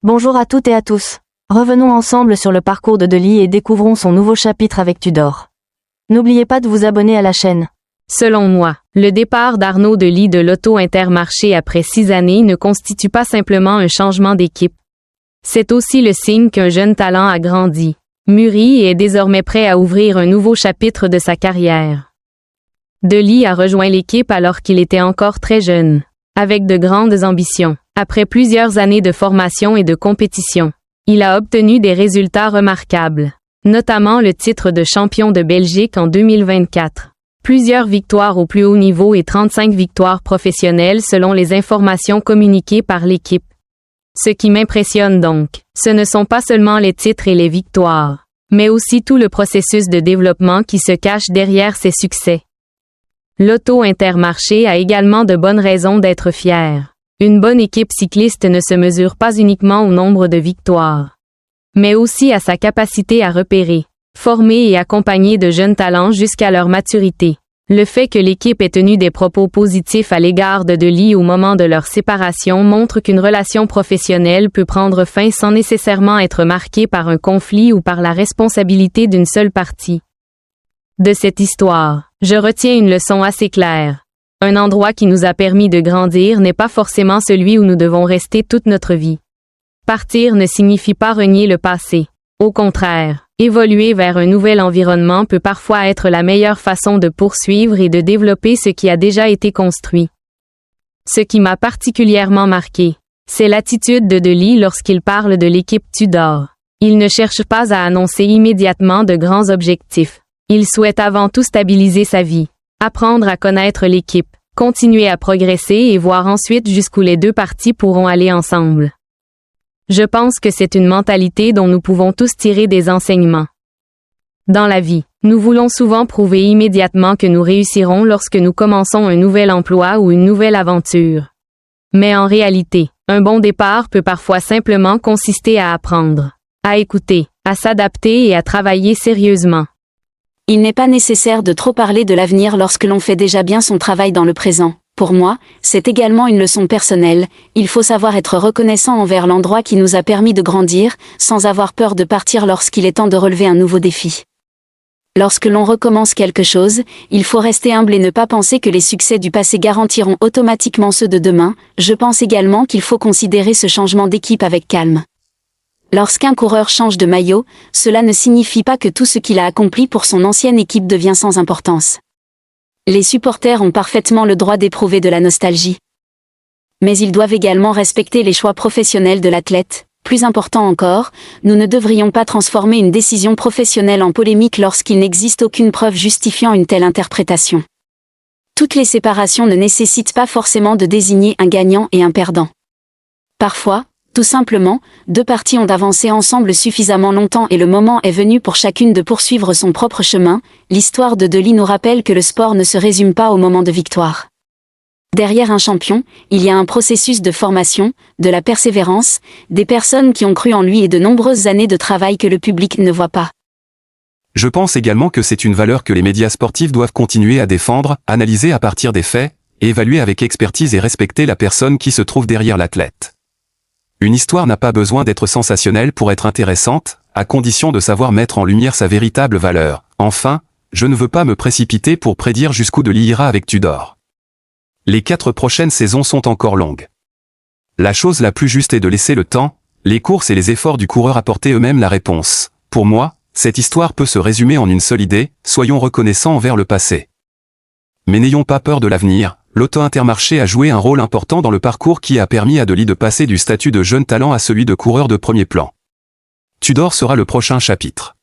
Bonjour à toutes et à tous. Revenons ensemble sur le parcours de Dely et découvrons son nouveau chapitre avec Tudor. N'oubliez pas de vous abonner à la chaîne. Selon moi, le départ d'Arnaud Dely de l'Auto Intermarché après 6 années ne constitue pas simplement un changement d'équipe. C'est aussi le signe qu'un jeune talent a grandi, mûri et est désormais prêt à ouvrir un nouveau chapitre de sa carrière. Dely a rejoint l'équipe alors qu'il était encore très jeune, avec de grandes ambitions. Après plusieurs années de formation et de compétition, il a obtenu des résultats remarquables, notamment le titre de champion de Belgique en 2024. Plusieurs victoires au plus haut niveau et 35 victoires professionnelles selon les informations communiquées par l'équipe. Ce qui m'impressionne donc, ce ne sont pas seulement les titres et les victoires, mais aussi tout le processus de développement qui se cache derrière ces succès. L'Auto Intermarché a également de bonnes raisons d'être fier. Une bonne équipe cycliste ne se mesure pas uniquement au nombre de victoires, mais aussi à sa capacité à repérer, former et accompagner de jeunes talents jusqu'à leur maturité. Le fait que l'équipe ait tenu des propos positifs à l'égard de Dely au moment de leur séparation montre qu'une relation professionnelle peut prendre fin sans nécessairement être marquée par un conflit ou par la responsabilité d'une seule partie. De cette histoire, je retiens une leçon assez claire. Un endroit qui nous a permis de grandir n'est pas forcément celui où nous devons rester toute notre vie. Partir ne signifie pas renier le passé. Au contraire, évoluer vers un nouvel environnement peut parfois être la meilleure façon de poursuivre et de développer ce qui a déjà été construit. Ce qui m'a particulièrement marqué, c'est l'attitude de Dely lorsqu'il parle de l'équipe Tudor. Il ne cherche pas à annoncer immédiatement de grands objectifs. Il souhaite avant tout stabiliser sa vie, apprendre à connaître l'équipe, continuer à progresser et voir ensuite jusqu'où les deux parties pourront aller ensemble. Je pense que c'est une mentalité dont nous pouvons tous tirer des enseignements. Dans la vie, nous voulons souvent prouver immédiatement que nous réussirons lorsque nous commençons un nouvel emploi ou une nouvelle aventure. Mais en réalité, un bon départ peut parfois simplement consister à apprendre, à écouter, à s'adapter et à travailler sérieusement. Il n'est pas nécessaire de trop parler de l'avenir lorsque l'on fait déjà bien son travail dans le présent. Pour moi, c'est également une leçon personnelle, il faut savoir être reconnaissant envers l'endroit qui nous a permis de grandir, sans avoir peur de partir lorsqu'il est temps de relever un nouveau défi. Lorsque l'on recommence quelque chose, il faut rester humble et ne pas penser que les succès du passé garantiront automatiquement ceux de demain. Je pense également qu'il faut considérer ce changement d'équipe avec calme. Lorsqu'un coureur change de maillot, cela ne signifie pas que tout ce qu'il a accompli pour son ancienne équipe devient sans importance. Les supporters ont parfaitement le droit d'éprouver de la nostalgie. Mais ils doivent également respecter les choix professionnels de l'athlète. Plus important encore, nous ne devrions pas transformer une décision professionnelle en polémique lorsqu'il n'existe aucune preuve justifiant une telle interprétation. Toutes les séparations ne nécessitent pas forcément de désigner un gagnant et un perdant. Parfois, tout simplement, deux parties ont avancé ensemble suffisamment longtemps et le moment est venu pour chacune de poursuivre son propre chemin. L'histoire de Dely nous rappelle que le sport ne se résume pas au moment de victoire. Derrière un champion, il y a un processus de formation, de la persévérance, des personnes qui ont cru en lui et de nombreuses années de travail que le public ne voit pas. Je pense également que c'est une valeur que les médias sportifs doivent continuer à défendre, analyser à partir des faits, et évaluer avec expertise et respecter la personne qui se trouve derrière l'athlète. Une histoire n'a pas besoin d'être sensationnelle pour être intéressante, à condition de savoir mettre en lumière sa véritable valeur. Enfin, je ne veux pas me précipiter pour prédire jusqu'où Dely ira avec Tudor. Les 4 prochaines saisons sont encore longues. La chose la plus juste est de laisser le temps, les courses et les efforts du coureur apporter eux-mêmes la réponse. Pour moi, cette histoire peut se résumer en une seule idée, soyons reconnaissants envers le passé. Mais n'ayons pas peur de l'avenir. L'Auto Intermarché a joué un rôle important dans le parcours qui a permis à Dely de passer du statut de jeune talent à celui de coureur de premier plan. Tudor sera le prochain chapitre.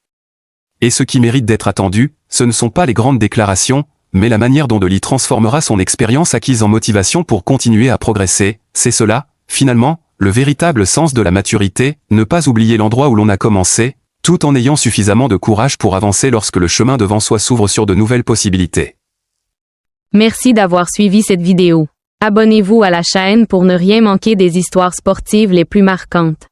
Et ce qui mérite d'être attendu, ce ne sont pas les grandes déclarations, mais la manière dont Dely transformera son expérience acquise en motivation pour continuer à progresser. C'est cela, finalement, le véritable sens de la maturité, ne pas oublier l'endroit où l'on a commencé, tout en ayant suffisamment de courage pour avancer lorsque le chemin devant soi s'ouvre sur de nouvelles possibilités. Merci d'avoir suivi cette vidéo. Abonnez-vous à la chaîne pour ne rien manquer des histoires sportives les plus marquantes.